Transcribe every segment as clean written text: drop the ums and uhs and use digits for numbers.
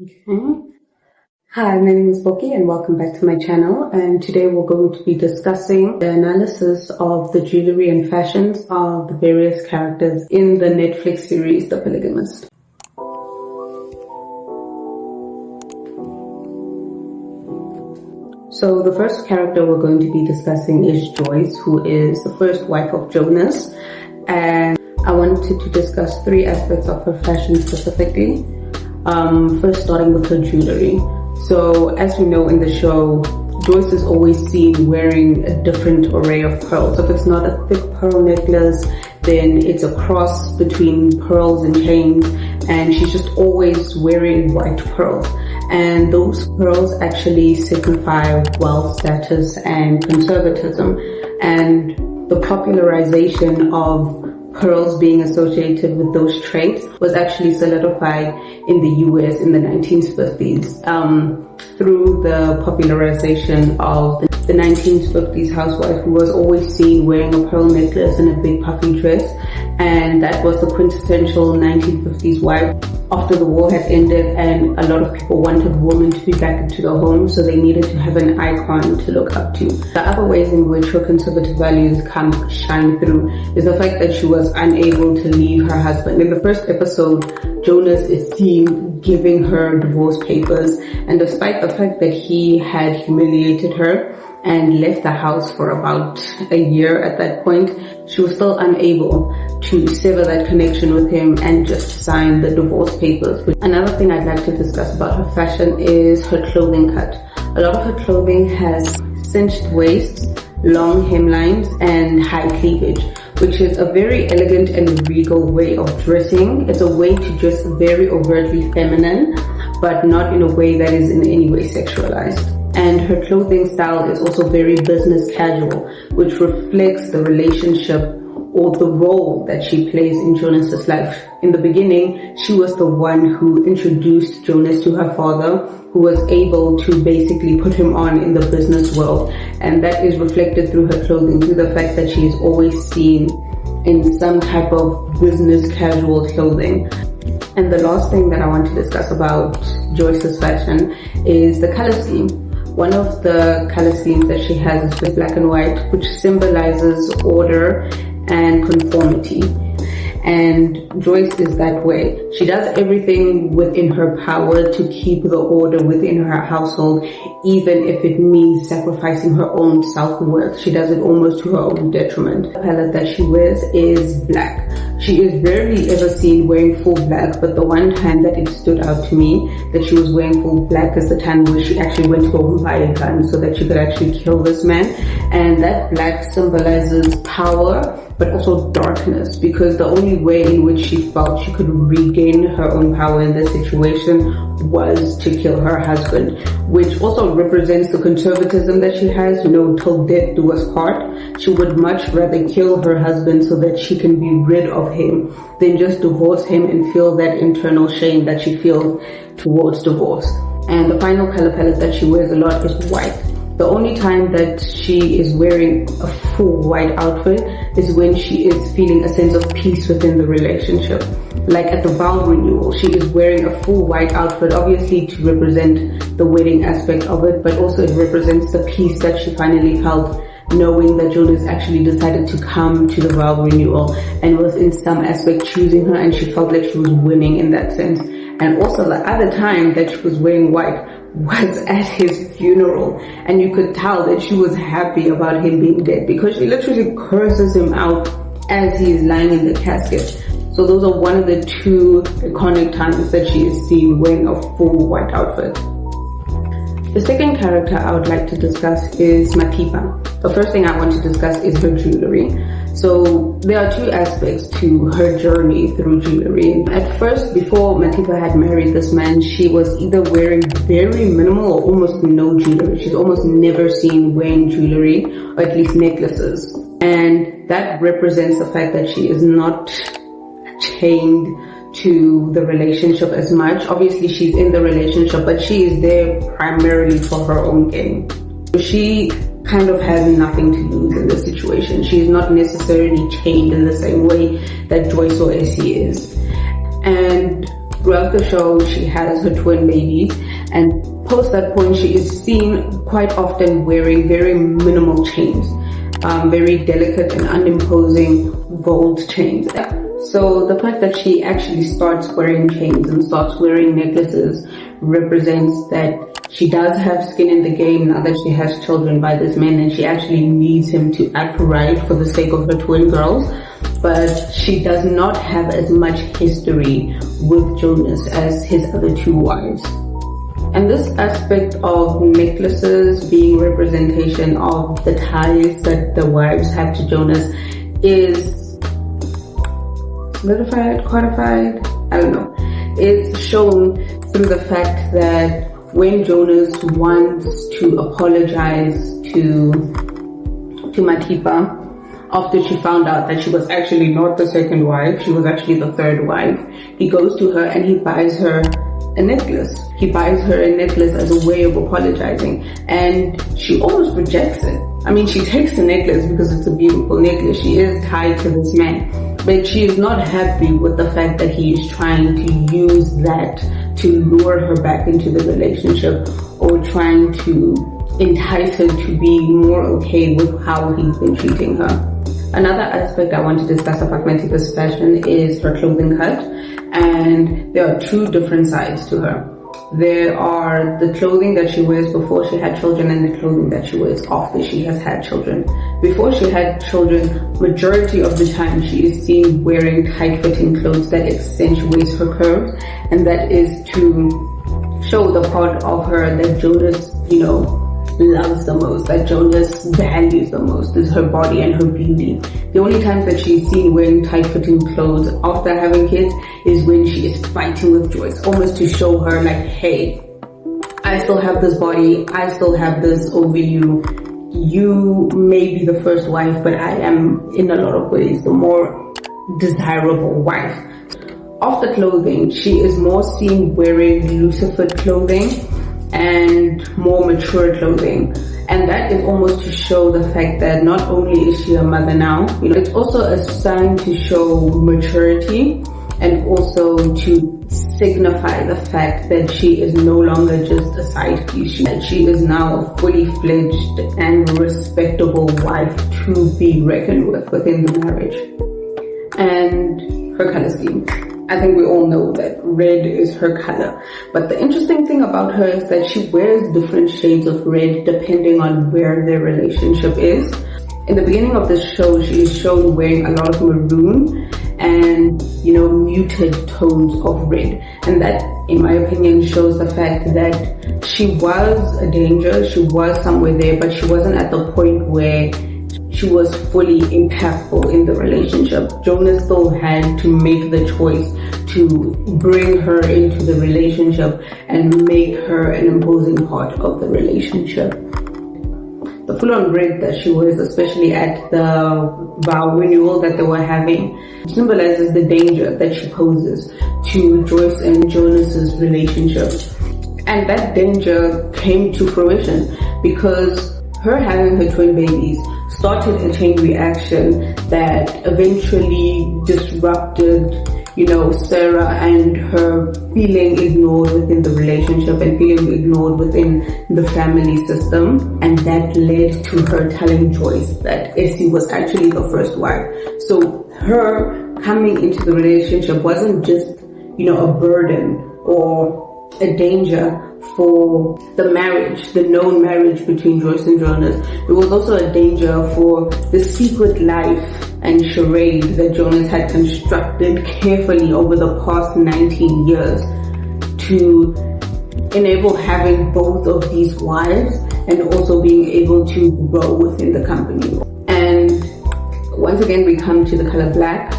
Okay. Hi, my name is Boki and welcome back to my channel, and today we're going to be discussing the analysis of the jewelry and fashions of the various characters in the Netflix series The Polygamist. So the first character we're going to be discussing is Joyce, who is the first wife of Jonas, and I wanted to discuss three aspects of her fashion specifically. First starting with her jewelry. So as we know in the show, Joyce is always seen wearing a different array of pearls. If it's not a thick pearl necklace, then it's a cross between pearls and chains, and she's just always wearing white pearls. And those pearls actually signify wealth, status, and conservatism. And the popularization of pearls being associated with those traits was actually solidified in the US in the 1950s through the popularization of the 1950s housewife who was always seen wearing a pearl necklace and a big puffy dress, and that was the quintessential 1950s wife. After the war had ended and a lot of people wanted women to be back into the home, so they needed to have an icon to look up to. The other ways in which her conservative values shine through is the fact that she was unable to leave her husband. In the first episode, Jonas is seen giving her divorce papers, and despite the fact that he had humiliated her and left the house for about a year at that point, she was still unable to sever that connection with him and just sign the divorce papers. Another thing I'd like to discuss about her fashion is her clothing cut. A lot of her clothing has cinched waists, long hemlines, and high cleavage, which is a very elegant and regal way of dressing. It's a way to dress very overtly feminine, but not in a way that is in any way sexualized. And her clothing style is also very business casual, which reflects the relationship or the role that she plays in Jonas's life. In the beginning, she was the one who introduced Jonas to her father, who was able to basically put him on in the business world. And that is reflected through her clothing, through the fact that she is always seen in some type of business casual clothing. And the last thing that I want to discuss about Joyce's fashion is the color scheme. One of the color schemes that she has is with black and white, which symbolizes order and conformity. And Joyce is that way. She does everything within her power to keep the order within her household, even if it means sacrificing her own self-worth. She does it almost to her own detriment. The palette that she wears is black. She is rarely ever seen wearing full black, but the one time that it stood out to me that she was wearing full black is the time where she actually went to go buy a gun so that she could actually kill this man. And that black symbolizes power, but also darkness, because the only way in which she felt she could regain her own power in this situation was to kill her husband, which also represents the conservatism that she has, till death do us part. She would much rather kill her husband so that she can be rid of him than just divorce him and feel that internal shame that she feels towards divorce. And the final color palette that she wears a lot is white. The only time that she is wearing a full white outfit is when she is feeling a sense of peace within the relationship. Like at the vow renewal, she is wearing a full white outfit, obviously to represent the wedding aspect of it, but also it represents the peace that she finally felt knowing that Jonas actually decided to come to the vow renewal and was in some aspect choosing her, and she felt like she was winning in that sense. And also the other time that she was wearing white was at his funeral, and you could tell that she was happy about him being dead because she literally curses him out as he is lying in the casket. So those are one of the two iconic times that she is seen wearing a full white outfit. The second character I would like to discuss is Matipa. The first thing I want to discuss is her jewelry. So there are two aspects to her journey through jewelry. At first, before Matipa had married this man, she was either wearing very minimal or almost no jewelry. She's almost never seen wearing jewelry, or at least necklaces. And that represents the fact that she is not chained to the relationship as much. Obviously, she's in the relationship, but she is there primarily for her own gain. She kind of has nothing to lose in this situation. She is not necessarily chained in the same way that Joyce or Essie is. And Throughout the show, she has her twin babies, and post that point, she is seen quite often wearing very minimal chains, very delicate and unimposing gold chains. So the fact that she actually starts wearing chains and starts wearing necklaces represents that she does have skin in the game now that she has children by this man, and she actually needs him to act right for the sake of her twin girls. But she does not have as much history with Jonas as his other two wives. And this aspect of necklaces being representation of the ties that the wives have to Jonas is solidified, codified, I don't know, is shown through the fact that when Jonas wants to apologize to Matipa, after she found out that she was actually not the second wife, she was actually the third wife, he goes to her and he buys her a necklace. He buys her a necklace as a way of apologizing, and she almost rejects it. I mean, she takes the necklace because it's a beautiful necklace. She is tied to this man, but she is not happy with the fact that he is trying to use that to lure her back into the relationship, or trying to entice her to be more okay with how he's been treating her. Another aspect I want to discuss about Matipa's fashion is her clothing cut, and there are two different sides to her. There are the clothing that she wears before she had children and the clothing that she wears after she has had children. Before she had children, majority of the time she is seen wearing tight-fitting clothes that accentuates her curves, and that is to show the part of her that Jonas, loves the most, that Jonas values the most, is her body and her beauty. The only times that she's seen wearing tight-fitting clothes after having kids is when she is fighting with Joyce, almost to show her like, hey, I still have this body, I still have this over you. You may be the first wife, but I am in a lot of ways the more desirable wife. After clothing, she is more seen wearing looser fit clothing and more mature clothing, and that is almost to show the fact that not only is she a mother now, it's also a sign to show maturity, and also to signify the fact that she is no longer just a side piece. She is now a fully fledged and respectable wife to be reckoned with within the marriage. And her color scheme, I think we all know that red is her color. But the interesting thing about her is that she wears different shades of red depending on where their relationship is. In the beginning of this show, she is shown wearing a lot of maroon and, muted tones of red. And that, in my opinion, shows the fact that she was a danger, she was somewhere there, but she wasn't at the point where she was fully impactful in the relationship. Jonas still had to make the choice to bring her into the relationship and make her an imposing part of the relationship. The full-on red that she wears, especially at the vow renewal that they were having, symbolizes the danger that she poses to Joyce and Jonas's relationship. And that danger came to fruition because her having her twin babies started a chain reaction that eventually disrupted, Sarah and her feeling ignored within the relationship and feeling ignored within the family system. And that led to her telling Joyce that Essie was actually the first wife. So her coming into the relationship wasn't just, a burden or a danger for the marriage, the known marriage between Joyce and Jonas. It was also a danger for the secret life and charade that Jonas had constructed carefully over the past 19 years to enable having both of these wives and also being able to grow within the company. And once again, we come to the color black.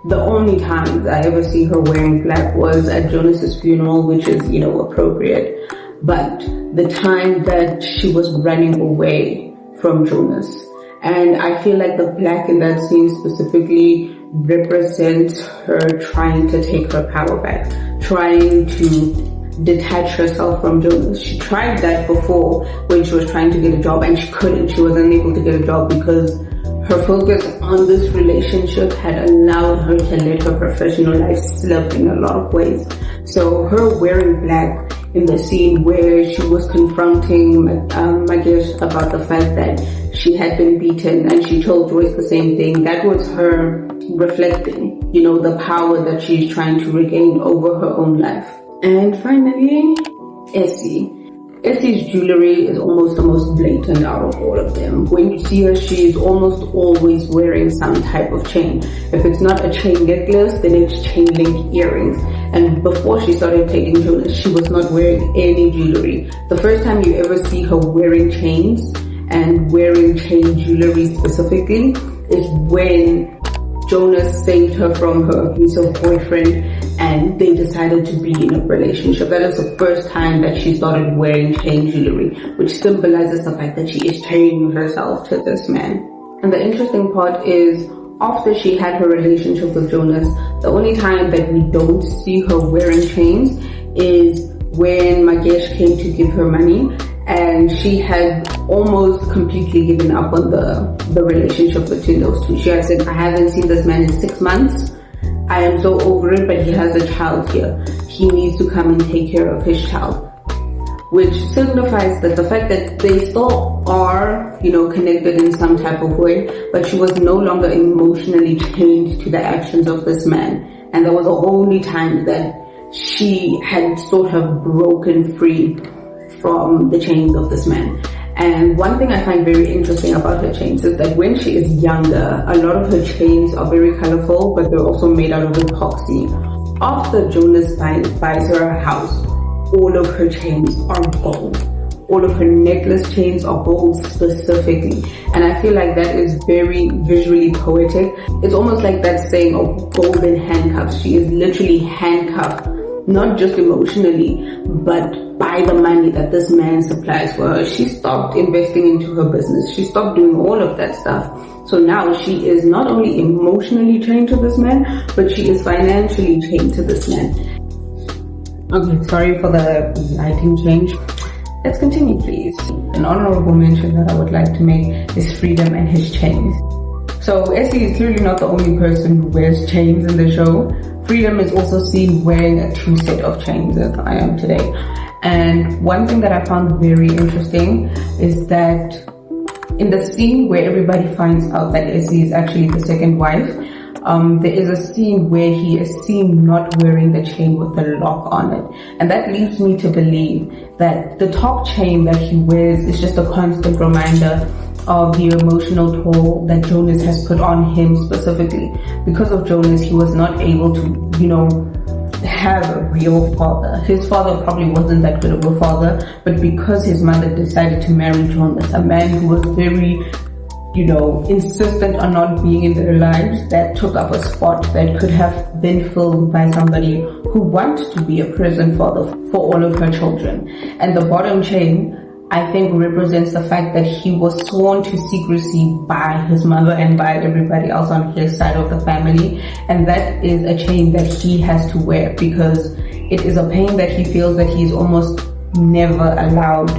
The only times I ever see her wearing black was at Jonas's funeral, which is, appropriate. But the time that she was running away from Jonas. And I feel like the black in that scene specifically represents her trying to take her power back, trying to detach herself from Jonas. She tried that before when she was trying to get a job and she couldn't. She was unable to get a job because her focus on this relationship had allowed her to let her professional life slip in a lot of ways. So her wearing black in the scene where she was confronting Magesh about the fact that she had been beaten, and she told Joyce the same thing, that was her reflecting, the power that she's trying to regain over her own life. And finally, Essie. Essie's jewelry is almost the most blatant out of all of them. When you see her, she is almost always wearing some type of chain. If it's not a chain necklace, then it's chain link earrings. And before she started taking Jonas, she was not wearing any jewelry. The first time you ever see her wearing chains and wearing chain jewelry specifically is when Jonas saved her from her abusive boyfriend and they decided to be in a relationship. That is the first time that she started wearing chain jewelry, which symbolizes the fact that she is chaining herself to this man. And the interesting part is, after she had her relationship with Jonas, the only time that we don't see her wearing chains is when Magesh came to give her money, and she had almost completely given up on the relationship between those two. She had said, I haven't seen this man in 6 months. I am so over it, but he has a child here. He needs to come and take care of his child. Which signifies that the fact that they still are, connected in some type of way, but she was no longer emotionally chained to the actions of this man. And that was the only time that she had sort of broken free from the chains of this man. And one thing I find very interesting about her chains is that when she is younger, a lot of her chains are very colorful, but they're also made out of epoxy. After Jonas buys her a house, all of her chains are gold. All of her necklace chains are gold specifically. And I feel like that is very visually poetic. It's almost like that saying of golden handcuffs. She is literally handcuffed, not just emotionally, but by the money that this man supplies for her. She stopped investing into her business. She stopped doing all of that stuff. So now she is not only emotionally chained to this man, but she is financially chained to this man. Okay, sorry for the lighting change. Let's continue, please. An honorable mention that I would like to make is Freedom and his chains. So Essie is clearly not the only person who wears chains in the show. Freedom is also seen wearing a true set of chains, as I am today. And one thing that I found very interesting is that in the scene where everybody finds out that Essie is actually the second wife, there is a scene where he is seen not wearing the chain with the lock on it. And that leads me to believe that the top chain that he wears is just a constant reminder of the emotional toll that Jonas has put on him specifically. Because of Jonas, he was not able to, have a real father. His father probably wasn't that good of a father, but because his mother decided to marry Jonas, a man who was very, insistent on not being in their lives, that took up a spot that could have been filled by somebody who wanted to be a present father for all of her children. And the bottom chain, I think, represents the fact that he was sworn to secrecy by his mother and by everybody else on his side of the family. And that is a chain that he has to wear because it is a pain that he feels that he's almost never allowed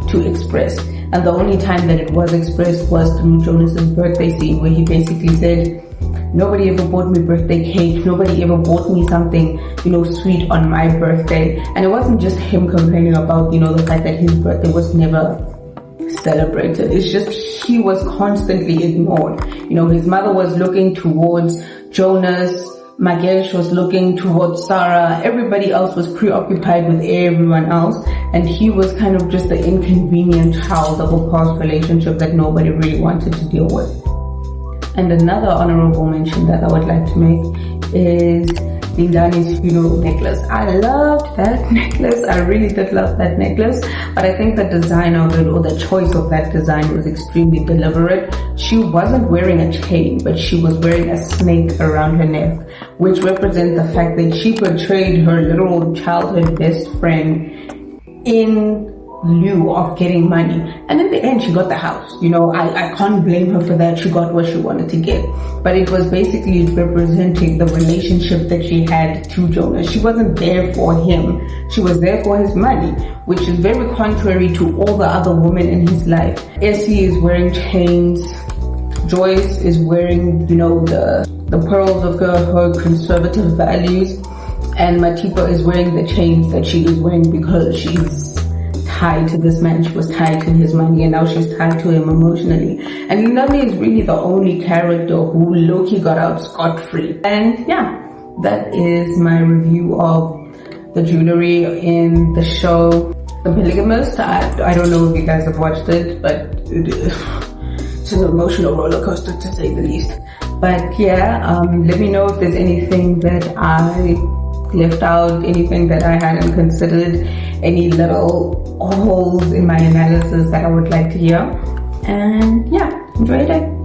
to express. And the only time that it was expressed was through Jonas's birthday scene, where he basically said, nobody ever bought me birthday cake, nobody ever bought me something, sweet on my birthday. And it wasn't just him complaining about, the fact that his birthday was never celebrated. It's just he was constantly ignored. His mother was looking towards Jonas, Magesh was looking towards Sarah, everybody else was preoccupied with everyone else, and he was kind of just the inconvenient child of a past relationship that nobody really wanted to deal with. And another honorable mention that I would like to make is Lindani's funeral necklace. I loved that necklace. I really did love that necklace. But I think the design of it, or the choice of that design, was extremely deliberate. She wasn't wearing a chain, but she was wearing a snake around her neck, which represents the fact that she portrayed her literal childhood best friend in lieu of getting money. And in the end, she got the house. I can't blame her for that. She got what she wanted to get. But it was basically representing the relationship that she had to Jonas. She wasn't there for him. She was there for his money, which is very contrary to all the other women in his life. Essie is wearing chains. Joyce is wearing, the pearls of her conservative values. And Matipa is wearing the chains that she is wearing because she's tied to this man. She was tied to his money, and now she's tied to him emotionally. And Nami is really the only character who Loki got out scot-free. And yeah, that is my review of the jewelry in the show The Polygamist. I don't know if you guys have watched it, but it's an emotional roller coaster to say the least. But yeah, let me know if there's anything that I left out, anything that I hadn't considered, any little holes in my analysis that I would like to hear. And yeah, enjoy your day.